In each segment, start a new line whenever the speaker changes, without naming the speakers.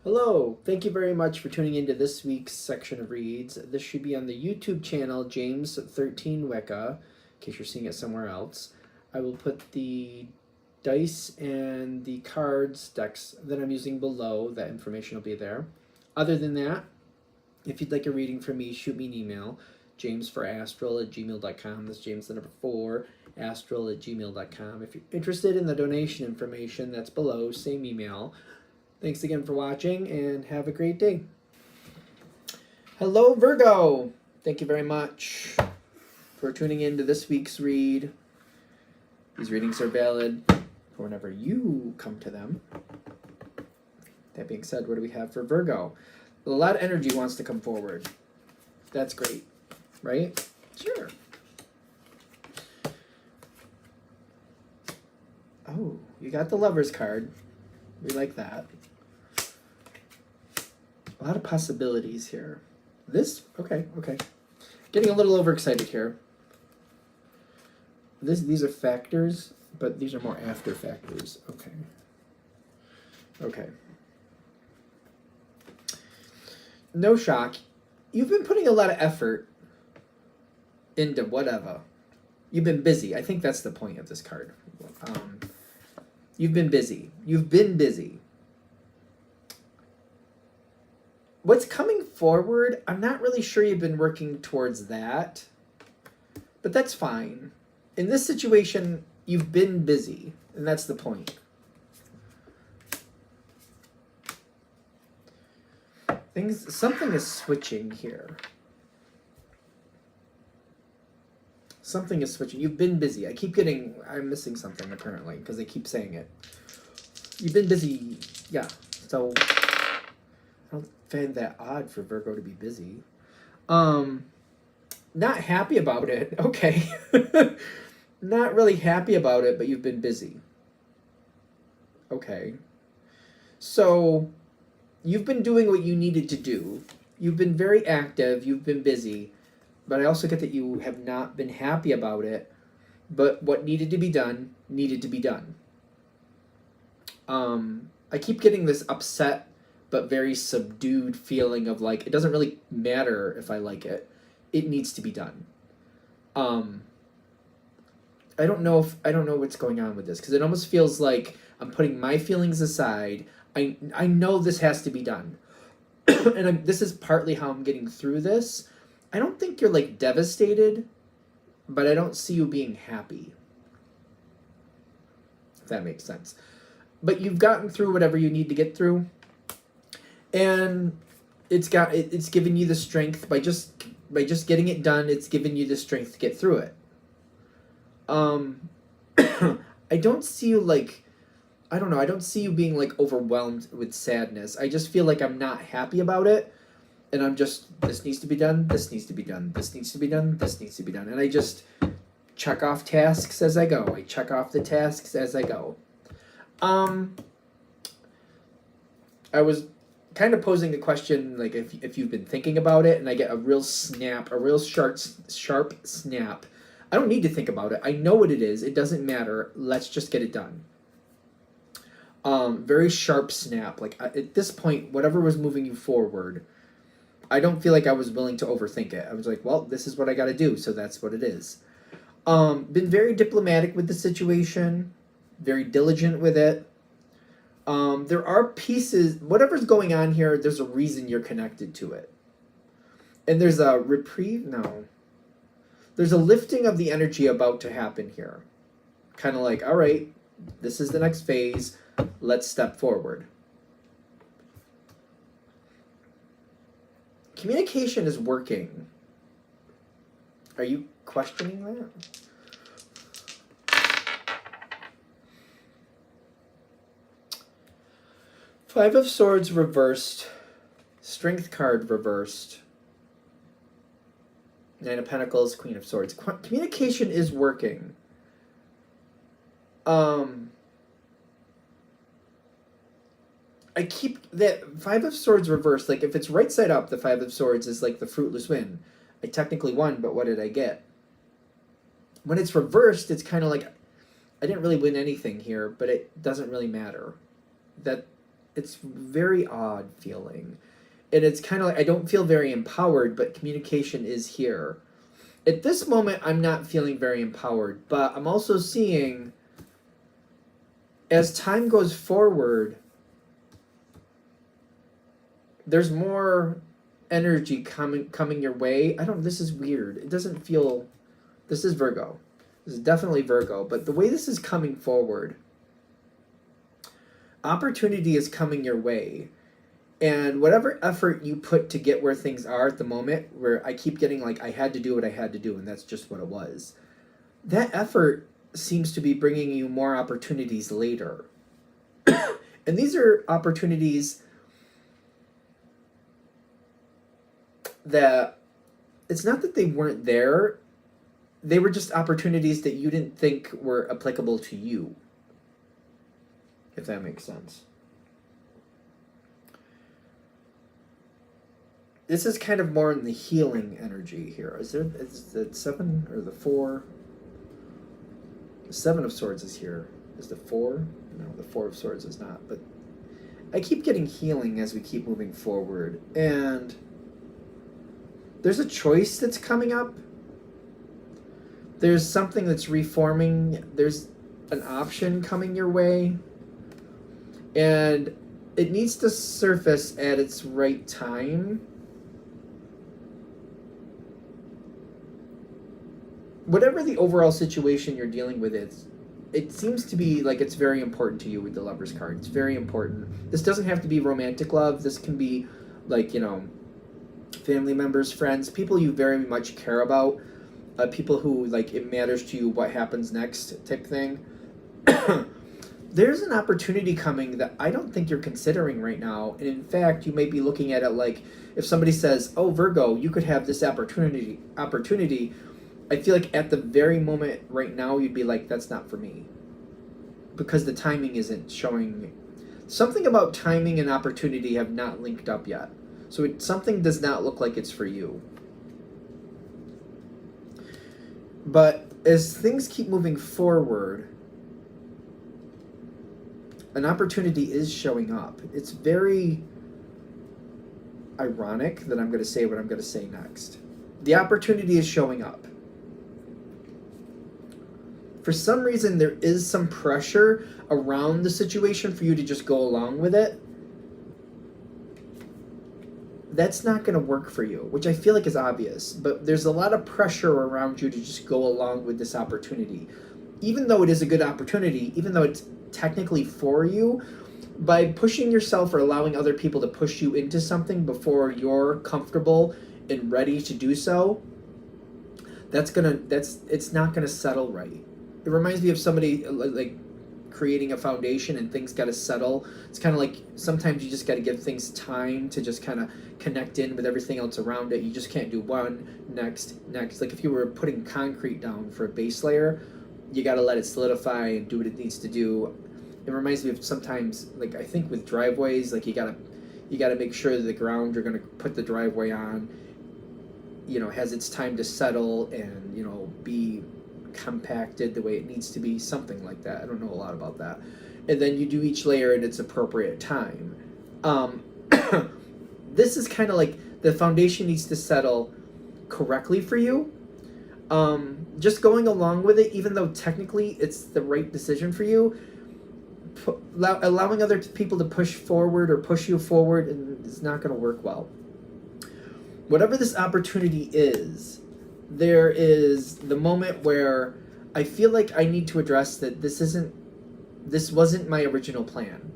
Hello, thank you very much for tuning into this week's section of reads. This should be on the YouTube channel James13 Wicca, in case you're seeing it somewhere else. I will put the dice and the cards decks that I'm using below. That information will be there. Other than that, if you'd like a reading from me, shoot me an email, jamesforastral@gmail.com. That's James the number 4, astral@gmail.com. If you're interested in the donation information, that's below, same email. Thanks again for watching, and have a great day. Hello, Virgo! Thank you very much for tuning in to this week's read. These readings are valid for whenever you come to them. That being said, what do we have for Virgo? A lot of energy wants to come forward. That's great, right? Sure. Oh, you got the Lover's card. We like that. A lot of possibilities here. Okay. Getting a little overexcited here. These are factors, but these are more after factors. Okay. No shock. You've been putting a lot of effort into whatever. You've been busy. I think that's the point of this card. You've been busy. What's coming forward, I'm not really sure you've been working towards that, but that's fine. In this situation, you've been busy, and that's the point. Something is switching here. Something is switching. You've been busy. I'm missing something apparently, because they keep saying it. You've been busy, yeah, so I don't find that odd for Virgo to be busy. Not happy about it. Okay. Not really happy about it, but you've been busy. Okay. So you've been doing what you needed to do. You've been very active. You've been busy. But I also get that you have not been happy about it. But what needed to be done, needed to be done. I keep getting this upset but very subdued feeling of like, it doesn't really matter if I like it. It needs to be done. I don't know what's going on with this, because it almost feels like I'm putting my feelings aside. I know this has to be done. And this is partly how I'm getting through this. I don't think you're like devastated, but I don't see you being happy. If that makes sense. But you've gotten through whatever you need to get through. And it's given you the strength by just getting it done. It's given you the strength to get through it. I don't see you like, I don't know, I don't see you being like overwhelmed with sadness. I just feel like I'm not happy about it, and I'm just, this needs to be done, this needs to be done, this needs to be done, this needs to be done, and I just check off tasks as I go. I check off the tasks as I go. I was kind of posing a question, like if you've been thinking about it, and I get a real snap, a real sharp snap. I don't need to think about it. I know what it is. It doesn't matter. Let's just get it done. Very sharp snap. Like at this point, whatever was moving you forward, I don't feel like I was willing to overthink it. I was like, well, this is what I got to do, so that's what it is. Been very diplomatic with the situation, very diligent with it. There are pieces, whatever's going on here, there's a reason you're connected to it. And there's a reprieve, no. There's a lifting of the energy about to happen here. Kind of like, all right, this is the next phase. Let's step forward. Communication is working. Are you questioning that? Five of Swords reversed. Strength card reversed. Nine of Pentacles, Queen of Swords. Communication is working. I keep that Five of Swords reversed. Like if it's right side up, the Five of Swords is like the fruitless win. I technically won, but what did I get? When it's reversed, it's kind of like I didn't really win anything here, but it doesn't really matter. That it's very odd feeling. And it's kind of like, I don't feel very empowered, but communication is here. At this moment, I'm not feeling very empowered, but I'm also seeing, as time goes forward, there's more energy coming your way. This is weird. It doesn't feel, this is Virgo. This is definitely Virgo, but the way this is coming forward, opportunity is coming your way. And whatever effort you put to get where things are at the moment, where I keep getting like, I had to do what I had to do, and that's just what it was. That effort seems to be bringing you more opportunities later. And these are opportunities that, it's not that they weren't there, they were just opportunities that you didn't think were applicable to you. If that makes sense. This is kind of more in the healing energy here. Is the 7 or the 4? The 7 of Swords is here. Is the 4? No, the 4 of Swords is not. But I keep getting healing as we keep moving forward. And there's a choice that's coming up. There's something that's reforming. There's an option coming your way. And it needs to surface at its right time. Whatever the overall situation you're dealing with is, it seems to be like it's very important to you with the Lover's card. It's very important. This doesn't have to be romantic love. This can be like, family members, friends, people you very much care about, people who, like, it matters to you what happens next type thing. There's an opportunity coming that I don't think you're considering right now. And in fact, you may be looking at it like, if somebody says, oh, Virgo, you could have this opportunity, I feel like at the very moment right now, you'd be like, that's not for me. Because the timing isn't showing. Something about timing and opportunity have not linked up yet. So something does not look like it's for you. But as things keep moving forward, an opportunity is showing up. It's very ironic that I'm going to say what I'm going to say next. The opportunity is showing up. For some reason, there is some pressure around the situation for you to just go along with it. That's not going to work for you, which I feel like is obvious. But there's a lot of pressure around you to just go along with this opportunity. Even though it is a good opportunity, even though it's technically for you, by pushing yourself or allowing other people to push you into something before you're comfortable and ready to do so, it's not gonna settle right. It reminds me of somebody like creating a foundation and things got to settle. It's kind of like sometimes you just got to give things time to just kind of connect in with everything else around it. You just can't do one, next. Like if you were putting concrete down for a base layer, you got to let it solidify and do what it needs to do. It reminds me of sometimes, like I think with driveways, like you gotta make sure that the ground you're gonna put the driveway on, has its time to settle and, be compacted the way it needs to be, something like that. I don't know a lot about that. And then you do each layer at its appropriate time. This is kind of like the foundation needs to settle correctly for you. Just going along with it, even though technically it's the right decision for you, allowing other people to push forward or push you forward, and it's not going to work well. Whatever this opportunity is, there is the moment where I feel like I need to address that this wasn't my original plan.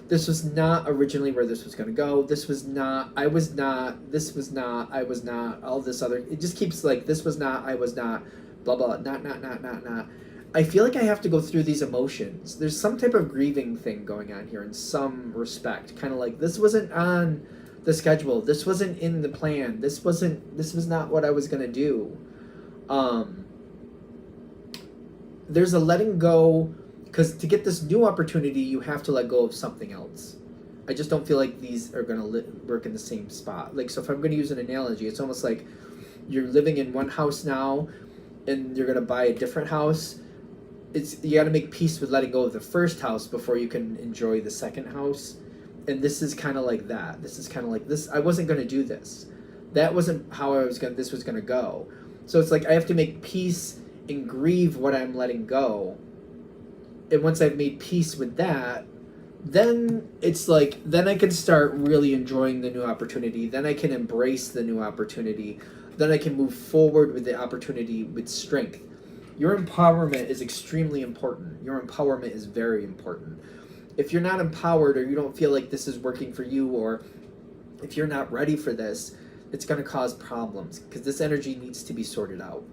This was not originally where this was going to go. This was not, I was not, I was not, all this other, it just keeps like, this was not, I was not, blah, blah, not. I feel like I have to go through these emotions. There's some type of grieving thing going on here in some respect. Kind of like, this wasn't on the schedule. This wasn't in the plan. This was not what I was going to do. There's a letting go, because to get this new opportunity, you have to let go of something else. I just don't feel like these are going to work in the same spot. Like, so if I'm going to use an analogy, it's almost like you're living in one house now, and you're going to buy a different house. You got to make peace with letting go of the first house before you can enjoy the second house. And this is kind of like that. This is kind of like this. I wasn't going to do this. That wasn't how this was going to go. So it's like I have to make peace and grieve what I'm letting go. And once I've made peace with that, then it's like, then I can start really enjoying the new opportunity. Then I can embrace the new opportunity. Then I can move forward with the opportunity with strength. Your empowerment is extremely important. Your empowerment is very important. If you're not empowered, or you don't feel like this is working for you, or if you're not ready for this, it's going to cause problems, because this energy needs to be sorted out.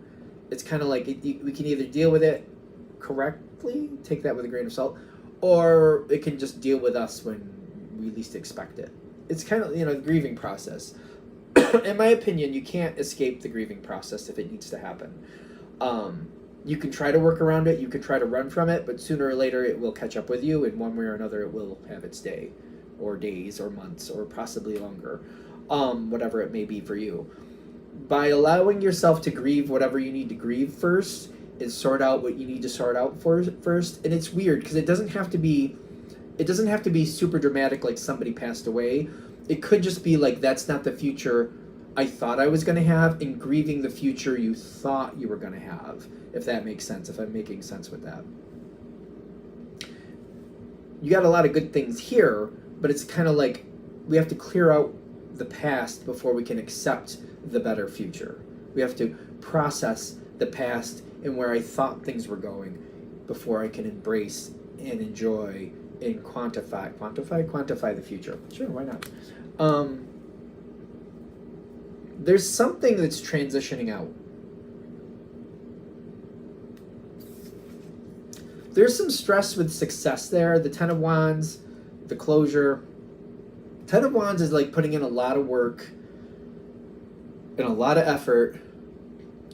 It's kind of like we can either deal with it correctly, take that with a grain of salt, or it can just deal with us when we least expect it. It's kind of, the grieving process. In my opinion, you can't escape the grieving process if it needs to happen. You can try to work around it, you can try to run from it, but sooner or later it will catch up with you, and one way or another it will have its day, or days, or months, or possibly longer, whatever it may be for you. By allowing yourself to grieve whatever you need to grieve first, and sort out what you need to sort out first, and it's weird, because it doesn't have to be super dramatic like somebody passed away. It could just be like, that's not the future I thought I was going to have, and grieving the future you thought you were going to have, if that makes sense, if I'm making sense with that. You got a lot of good things here, but it's kind of like we have to clear out the past before we can accept the better future. We have to process the past and where I thought things were going before I can embrace and enjoy and quantify the future. Sure, why not? There's something that's transitioning out. There's some stress with success there. The Ten of Wands, the closure. Ten of Wands is like putting in a lot of work and a lot of effort,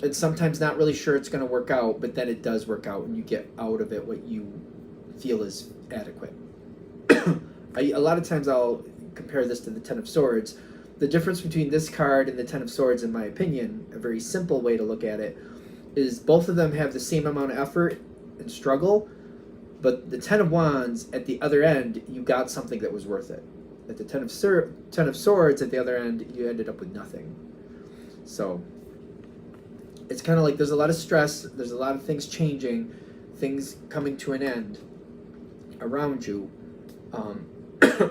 and sometimes not really sure it's going to work out, but then it does work out and you get out of it what you feel is adequate. A lot of times I'll compare this to the Ten of Swords. The difference between this card and the Ten of Swords, in my opinion, a very simple way to look at it, is both of them have the same amount of effort and struggle, but the Ten of Wands, at the other end, you got something that was worth it. At the Ten of Swords, at the other end, you ended up with nothing. So it's kind of like there's a lot of stress, there's a lot of things changing, things coming to an end around you.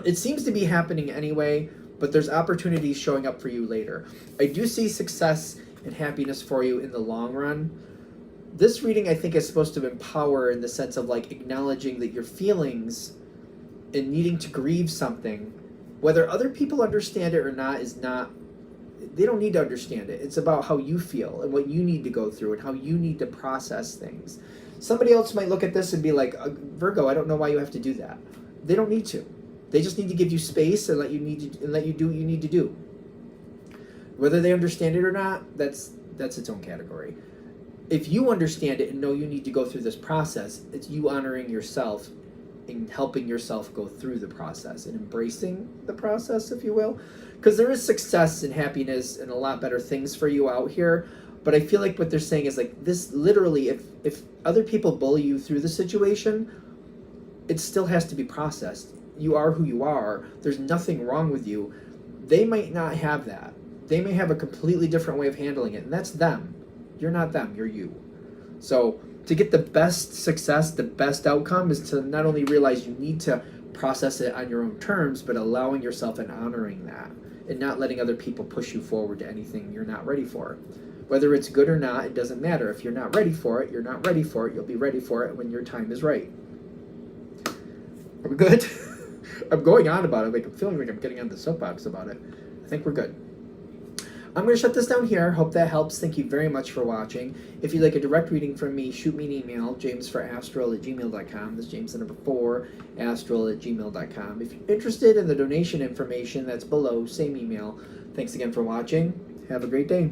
It seems to be happening anyway, but there's opportunities showing up for you later. I do see success and happiness for you in the long run. This reading, I think, is supposed to empower in the sense of like acknowledging that your feelings and needing to grieve something, whether other people understand it or not, they don't need to understand it. It's about how you feel and what you need to go through and how you need to process things. Somebody else might look at this and be like, Virgo, I don't know why you have to do that. They don't need to. They just need to give you space and let you do what you need to do. Whether they understand it or not, that's its own category. If you understand it and know you need to go through this process, it's you honoring yourself and helping yourself go through the process and embracing the process, if you will. Because there is success and happiness and a lot better things for you out here. But I feel like what they're saying is like this literally, if other people bully you through the situation, it still has to be processed. You are who you are. There's nothing wrong with you. They might not have that. They may have a completely different way of handling it, and that's them. You're not them, you're you. So to get the best success, the best outcome is to not only realize you need to process it on your own terms, but allowing yourself and honoring that and not letting other people push you forward to anything you're not ready for. Whether it's good or not, it doesn't matter. If you're not ready for it, you're not ready for it. You'll be ready for it when your time is right. Are we good? I'm going on about it. Like, I'm feeling like I'm getting on the soapbox about it. I think we're good. I'm going to shut this down here. Hope that helps. Thank you very much for watching. If you'd like a direct reading from me, shoot me an email, jamesforastral@gmail.com. That's James the number 4, astral@gmail.com. If you're interested in the donation information, that's below, same email. Thanks again for watching. Have a great day.